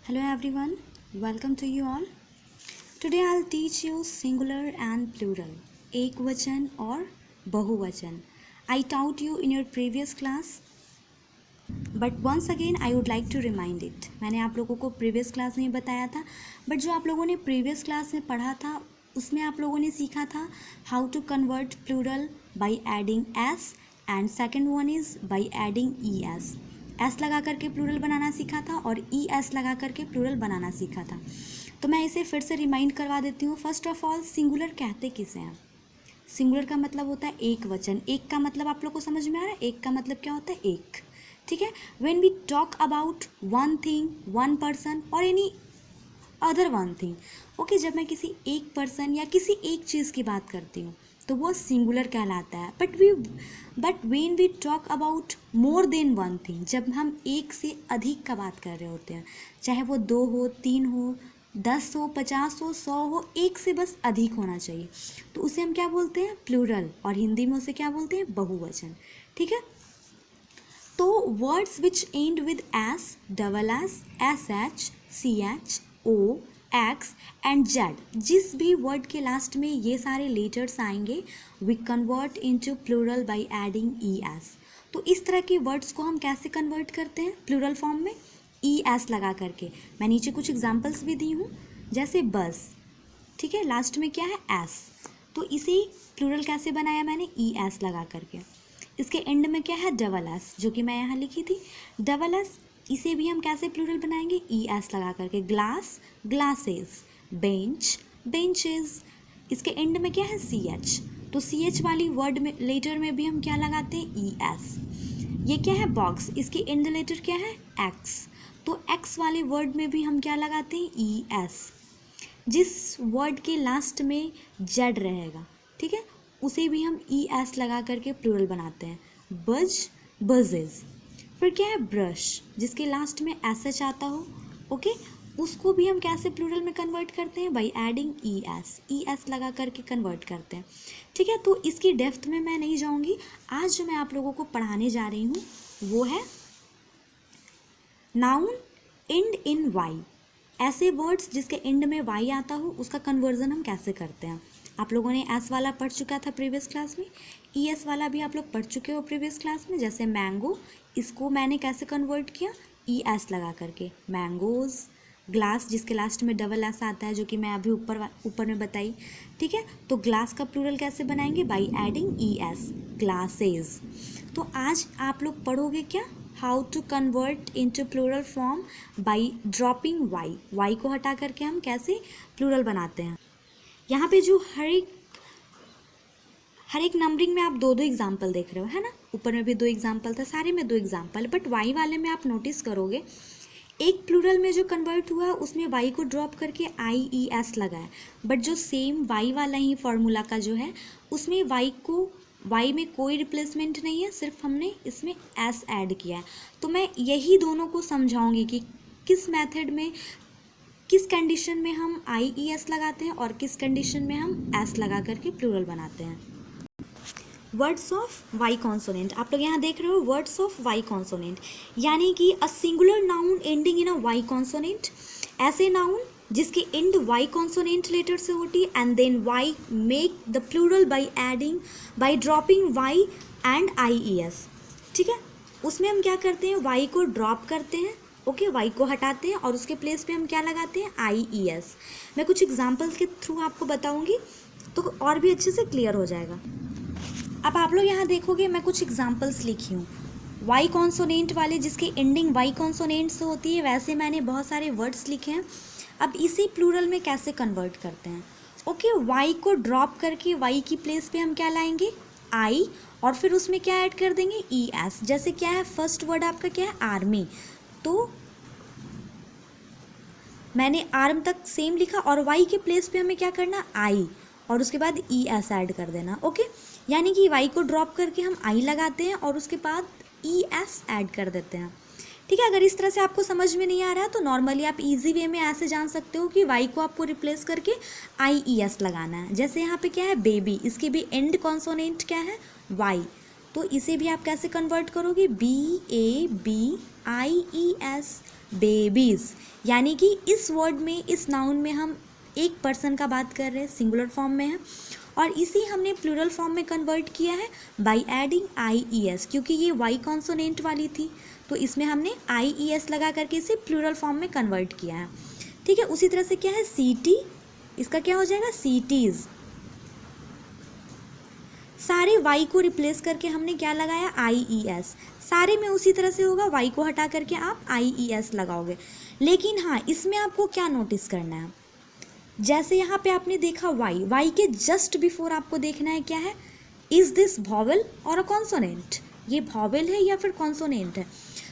Hello everyone, welcome to you all. Today I'll teach you singular and plural, ekvachan और बहुवचन. I taught you in your previous class, but once again I would like to remind it. मैंने आप लोगों को previous class में ही बताया था, but जो आप लोगों ने previous class में पढ़ा था उसमें आप लोगों ने सीखा था how to convert plural by adding s and second one is by adding es. S लगा करके प्लूरल बनाना सीखा था और ई एस लगा करके प्लूरल बनाना सीखा था. तो मैं इसे फिर से रिमाइंड करवा देती हूँ. फर्स्ट ऑफ ऑल सिंगुलर कहते किसे हैं? सिंगुलर का मतलब होता है एक वचन. एक का मतलब आप लोग को समझ में आ रहा है? एक का मतलब क्या होता है? एक. ठीक है. When we talk about one thing, one person और any other one thing, okay, जब मैं किसी एक पर्सन या किसी एक चीज़ की बात करती हूँ तो वो सिंगुलर कहलाता है. But when we talk about more than one thing, जब हम एक से अधिक का बात कर रहे होते हैं, चाहे वो 2 हो, 3 हो, 10 हो, 50 हो, 100 हो, एक से बस अधिक होना चाहिए, तो उसे हम क्या बोलते हैं? प्लूरल. और हिंदी में उसे क्या बोलते हैं? बहुवचन. ठीक है. तो words which end with S, double S, S H, C H, O, X and Z, जिस भी वर्ड के लास्ट में ये सारे लेटर्स आएंगे we convert into plural by adding E S. तो इस तरह के वर्ड्स को हम कैसे कन्वर्ट करते हैं प्लूरल फॉर्म में? ई एस लगा करके. मैं नीचे कुछ एग्जांपल्स भी दी हूँ, जैसे बस. ठीक है, लास्ट में क्या है? एस. तो इसे प्लूरल कैसे बनाया मैंने? ई एस लगा करके. इसके एंड में क्या है? डबल एस, जो कि मैं यहाँ लिखी थी डबल एस. इसे भी हम कैसे प्लूरल बनाएंगे? ई एस लगा करके. Glass, glasses. Bench, benches. इसके एंड में क्या है? C H. तो सी एच वाली वर्ड में लेटर में भी हम क्या लगाते हैं? E S. ये क्या है? बॉक्स. इसकी एंड लेटर क्या है? एक्स. तो एक्स वाले वर्ड में भी हम क्या लगाते हैं? E S. जिस वर्ड के लास्ट में जेड रहेगा, ठीक है, उसे भी हम ई एस लगा करके प्लूरल बनाते हैं. बज, बजेज. फिर क्या है? ब्रश. जिसके लास्ट में एस एच आता हो, ओके, उसको भी हम कैसे प्लूरल में कन्वर्ट करते हैं? By adding E S. E S लगा करके कन्वर्ट करते हैं. ठीक है. तो इसकी डेप्थ में मैं नहीं जाऊंगी. आज जो मैं आप लोगों को पढ़ाने जा रही हूँ वो है नाउन एंड इन वाई. ऐसे वर्ड्स जिसके एंड में वाई आता हो उसका कन्वर्जन हम कैसे करते हैं. आप लोगों ने एस वाला पढ़ चुका था प्रीवियस क्लास में, ई एस वाला भी आप लोग पढ़ चुके हो प्रीवियस क्लास में. जैसे मैंगो, इसको मैंने कैसे कन्वर्ट किया? ई एस लगा करके. मैंगोज. ग्लास, जिसके लास्ट में डबल एस आता है, जो कि मैं अभी ऊपर में बताई. ठीक है. तो ग्लास का प्लूरल कैसे बनाएंगे? By adding E S. Glasses. तो आज आप लोग पढ़ोगे क्या? How to convert into plural form by dropping Y. Y को हटा करके हम कैसे प्लूरल बनाते हैं. यहाँ पे जो हर एक नंबरिंग में आप 2-2 एग्जाम्पल देख रहे हो, है ना. ऊपर में भी 2 एग्जाम्पल था, सारे में 2 एग्जाम्पल. बट वाई वाले में आप नोटिस करोगे एक प्लूरल में जो कन्वर्ट हुआ उसमें वाई को ड्रॉप करके आई ई एस लगा है. बट जो सेम वाई वाला ही फॉर्मूला का जो है उसमें वाई में कोई रिप्लेसमेंट नहीं है, सिर्फ हमने इसमें एस ऐड किया है. तो मैं यही दोनों को समझाऊंगी कि किस मेथड में, किस कंडीशन में हम आई ई एस लगाते हैं और किस कंडीशन में हम एस लगा करके प्लूरल बनाते हैं. Words of Y consonant. आप लोग यहाँ देख रहे हो वर्ड्स ऑफ वाई कॉन्सोनेंट, यानी कि a singular noun ending in a Y consonant. ऐसे नाउन जिसकी एंड वाई कॉन्सोनेंट लेटर से होती है and then Y make the plural by dropping Y and I E S. ठीक है. उसमें हम क्या करते हैं? वाई को ड्रॉप करते हैं, ओके, वाई को हटाते हैं और उसके प्लेस पे हम क्या लगाते हैं? आई ई एस. मैं कुछ एग्जाम्पल्स के थ्रू आपको बताऊंगी तो और भी अच्छे से क्लियर हो जाएगा. अब आप लोग यहाँ देखोगे मैं कुछ एग्जाम्पल्स लिखी हूँ वाई कॉन्सोनेंट वाले, जिसकी एंडिंग वाई कॉन्सोनेंट से होती है. वैसे मैंने बहुत सारे वर्ड्स लिखे हैं. अब इसी प्लूरल में कैसे कन्वर्ट करते हैं? ओके, वाई को ड्रॉप करके वाई की प्लेस पे हम क्या लाएंगे? आई. और फिर उसमें क्या ऐड कर देंगे? E S. जैसे क्या है? फर्स्ट वर्ड आपका क्या है? आर्मी. तो मैंने आर्म तक सेम लिखा और वाई के प्लेस पे हमें क्या करना? आई. और उसके बाद ई एस ऐड कर देना. ओके, यानी कि वाई को ड्रॉप करके हम आई लगाते हैं और उसके बाद ई एस ऐड कर देते हैं. ठीक है. अगर इस तरह से आपको समझ में नहीं आ रहा है तो नॉर्मली आप इजी वे में ऐसे जान सकते हो कि वाई को आपको रिप्लेस करके आई ई एस लगाना है. जैसे यहाँ पे क्या है? बेबी. इसकी भी एंड कॉन्सोनेंट क्या है? वाई. तो इसे भी आप कैसे कन्वर्ट करोगे? B A B I E S. Babies. यानी कि इस वर्ड में, इस नाउन में हम एक पर्सन का बात कर रहे हैं, सिंगुलर फॉर्म में है, और इसी हमने प्लूरल फॉर्म में कन्वर्ट किया है बाय एडिंग IES, क्योंकि ये वाई कॉन्सोनेंट वाली थी तो इसमें हमने IES लगा करके इसे प्लूरल फॉर्म में कन्वर्ट किया है। ठीक है, उसी तरह से क्या है सिटी, इसका क्या हो जाएगा सिटीज़। सारे वाई को रिप्लेस करके हमने क्या लगाया IES, सारे में उसी तरह से होगा, वाई को हटा करके आप IES लगाओगे। लेकिन हाँ, इसमें आपको क्या नोटिस करना है, जैसे यहाँ पे आपने देखा वाई, वाई के जस्ट बिफोर आपको देखना है क्या है, इज दिस वॉवेल और अ कॉन्सोनेंट, ये वॉवेल है या फिर कॉन्सोनेंट है।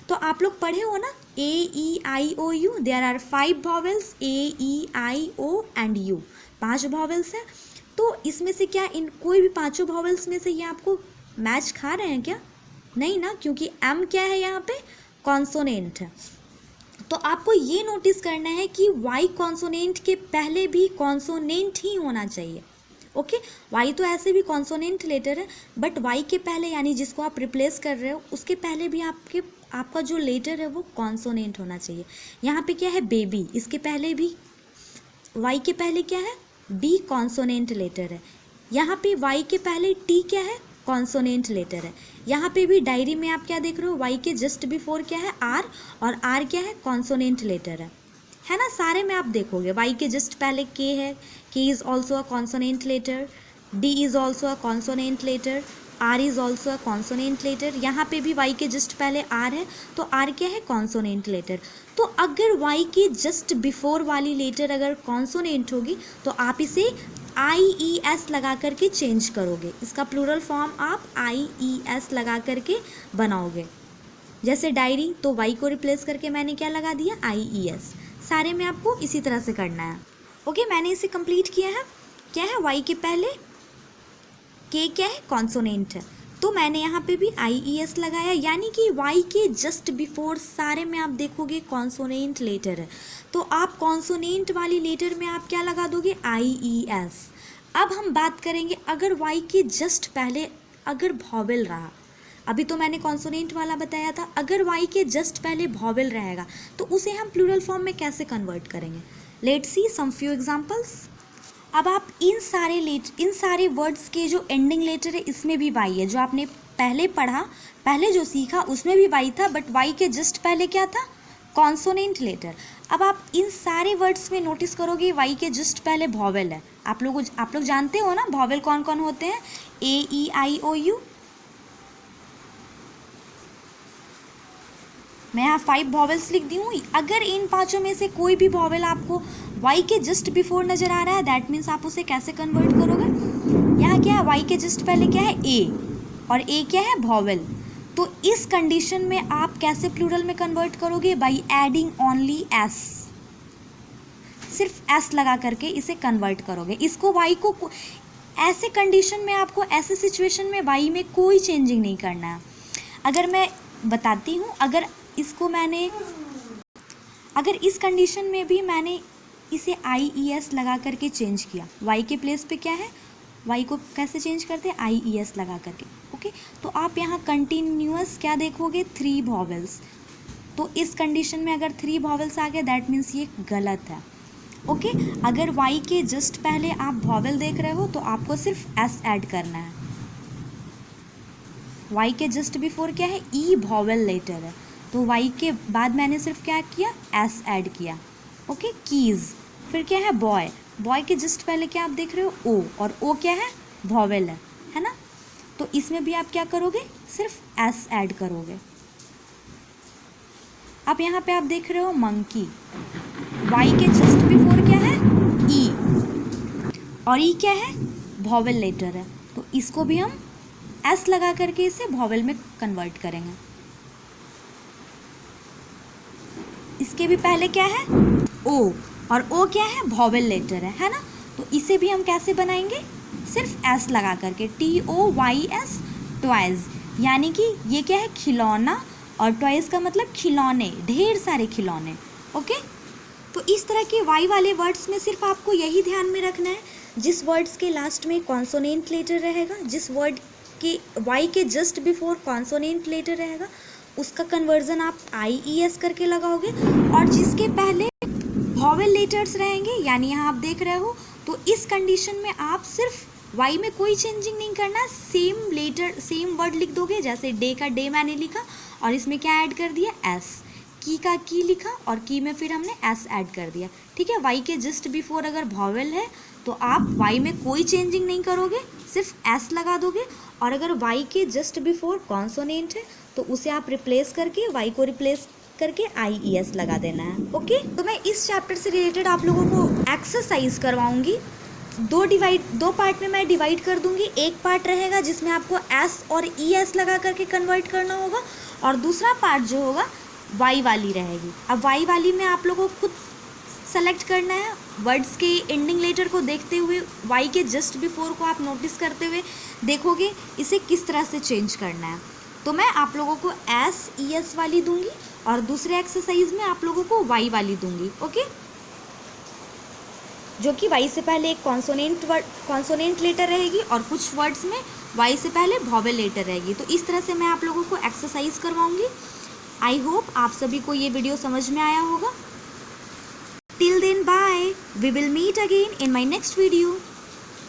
तो आप लोग पढ़े हो ना AEIOU, there are 5 vowels AEIO and U, 5 vowels हैं। तो इसमें से क्या इन कोई भी 5 वॉवेल्स में से ये आपको मैच खा रहे हैं क्या, नहीं ना, क्योंकि M क्या है यहाँ पे कॉन्सोनेंट है। तो आपको ये नोटिस करना है कि वाई कॉन्सोनेंट के पहले भी कॉन्सोनेंट ही होना चाहिए। ओके, वाई तो ऐसे भी कॉन्सोनेंट लेटर है, बट वाई के पहले यानी जिसको आप रिप्लेस कर रहे हो उसके पहले भी आपका जो लेटर है वो कॉन्सोनेंट होना चाहिए। यहाँ पे क्या है बेबी, इसके पहले भी वाई के पहले क्या है बी कॉन्सोनेंट लेटर है। यहाँ पे वाई के पहले टी क्या है कॉन्सोनेंट लेटर है। यहाँ पे भी डायरी में आप क्या देख रहे हो, वाई के जस्ट बिफोर क्या है आर, और आर क्या है कॉन्सोनेंट लेटर है ना। सारे में आप देखोगे वाई के जस्ट पहले के है, K is also a consonant letter, D is also a consonant letter, R is also a consonant letter. यहाँ पे भी वाई के जस्ट पहले आर है तो आर क्या है कॉन्सोनेंट लेटर। तो अगर वाई के जस्ट बिफोर वाली लेटर अगर कॉन्सोनेंट होगी तो आप इसे IES लगा करके चेंज करोगे, इसका प्लूरल फॉर्म आप IES लगा करके बनाओगे। जैसे डायरी तो वाई को रिप्लेस करके मैंने क्या लगा दिया IES। सारे में आपको इसी तरह से करना है। ओके, मैंने इसे कंप्लीट किया है। क्या है वाई के पहले के क्या है कॉन्सोनेंट है, तो मैंने यहाँ पे भी IES लगाया, यानी कि वाई के जस्ट बिफोर सारे में आप देखोगे कॉन्सोनेंट लेटर है तो आप कॉन्सोनेंट वाली लेटर में आप क्या लगा दोगे IES। अब हम बात करेंगे अगर वाई के जस्ट पहले अगर वॉवेल रहा, अभी तो मैंने कॉन्सोनेंट वाला बताया था, अगर वाई के जस्ट पहले वॉवेल रहेगा तो उसे हम प्लूरल फॉर्म में कैसे कन्वर्ट करेंगे। Let's see some few examples. अब आप इन सारे वर्ड्स के जो एंडिंग लेटर है इसमें भी वाई है, जो आपने पहले पढ़ा, पहले जो सीखा उसमें भी वाई था, बट वाई के जस्ट पहले क्या था कॉन्सोनेंट लेटर। अब आप इन सारे वर्ड्स में नोटिस करोगे वाई के जस्ट पहले वॉवेल है। आप लोग जानते हो ना वॉवेल कौन कौन होते हैं, AEIOU। मैं यहाँ 5 वॉवेल्स लिख दी हूँ। अगर इन 5 में से कोई भी वॉवेल आपको वाई के जस्ट बिफोर नज़र आ रहा है, दैट मीन्स आप उसे कैसे कन्वर्ट करोगे। यहाँ क्या है वाई के जस्ट पहले क्या है ए, और ए क्या है वॉवेल, तो इस कंडीशन में आप कैसे प्लूरल में कन्वर्ट करोगे, बाई एडिंग ओनली एस, सिर्फ एस लगा करके इसे कन्वर्ट करोगे। इसको वाई को ऐसे कंडीशन में, आपको ऐसे सिचुएशन में वाई में कोई चेंजिंग नहीं करना है। अगर मैं बताती हूँ, अगर इस कंडीशन में भी मैंने इसे IES लगा करके चेंज किया, वाई के प्लेस पे क्या है, वाई को कैसे चेंज करते हैं IES लगा करके। ओके, तो आप यहाँ कंटिन्यूअस क्या देखोगे 3 वॉवेल्स, तो इस कंडीशन में अगर 3 वॉवेल्स आ गए दैट मीन्स ये गलत है। ओके, अगर वाई के जस्ट पहले आप वॉवेल देख रहे हो तो आपको सिर्फ एस ऐड करना है। वाई के जस्ट बिफोर क्या है ई वॉवेल लेटर है, तो वाई के बाद मैंने सिर्फ क्या किया एस ऐड किया। ओके, कीज़, फिर क्या है बॉय, बॉय के जस्ट पहले क्या आप देख रहे हो ओ, और ओ क्या है वॉवेल है ना, तो इसमें भी आप क्या करोगे सिर्फ एस ऐड करोगे। अब यहाँ पे आप देख रहे हो मंकी, वाई के जस्ट बिफोर क्या है ई, और ई क्या है वॉवेल लेटर है, तो इसको भी हम एस लगा करके इसे वॉवेल में कन्वर्ट करेंगे। इसके भी पहले क्या है ओ, और ओ क्या है वॉवेल लेटर है ना, तो इसे भी हम कैसे बनाएंगे सिर्फ एस लगा करके, TOYS टॉयज़, यानी कि ये क्या है खिलौना, और टॉयज़ का मतलब खिलौने, ढेर सारे खिलौने। ओके, तो इस तरह के वाई वाले वर्ड्स में सिर्फ आपको यही ध्यान में रखना है, जिस वर्ड्स के लास्ट में कॉन्सोनेंट लेटर रहेगा, जिस वर्ड के वाई के जस्ट बिफोर कॉन्सोनेंट लेटर रहेगा उसका कन्वर्जन आप IES करके लगाओगे, और जिसके पहले वॉवेल लेटर्स रहेंगे, यानी यहाँ आप देख रहे हो। तो इस कंडीशन में आप सिर्फ वाई में कोई चेंजिंग नहीं करना, सेम लेटर सेम वर्ड लिख दोगे। जैसे डे का डे मैंने लिखा और इसमें क्या ऐड कर दिया, एस। की का की लिखा और की में फिर हमने एस ऐड कर दिया, ठीक है। वाई के जस्ट बिफोर अगर वॉवेल है तो आप वाई में कोई चेंजिंग नहीं करोगे, सिर्फ एस लगा दोगे। और अगर वाई के जस्ट बिफोर कॉन्सोनेंट है तो उसे आप रिप्लेस करके, वाई को रिप्लेस करके IES लगा देना है, ओके। तो मैं इस चैप्टर से रिलेटेड आप लोगों को एक्सरसाइज करवाऊंगी। दो पार्ट में मैं डिवाइड कर दूंगी। एक पार्ट रहेगा जिसमें आपको एस और ES लगा करके कन्वर्ट करना होगा, और दूसरा पार्ट जो होगा वाई वाली रहेगी। अब वाई वाली में आप लोगों को खुद सेलेक्ट करना है, वर्ड्स के एंडिंग लेटर को देखते हुए वाई के जस्ट बिफोर को आप नोटिस करते हुए देखोगे इसे किस तरह से चेंज करना है। तो मैं आप लोगों को SES वाली दूंगी और दूसरे एक्सरसाइज में आप लोगों को वाई वाली दूंगी, ओके। जो कि वाई से पहले एक कॉन्सोनेंट लेटर रहेगी और कुछ वर्ड्स में वाई से पहले वॉवेल लेटर रहेगी। तो इस तरह से मैं आप लोगों को एक्सरसाइज करवाऊंगी। आई होप आप सभी को ये वीडियो समझ में आया होगा। Till then, bye. We will meet again in my next video.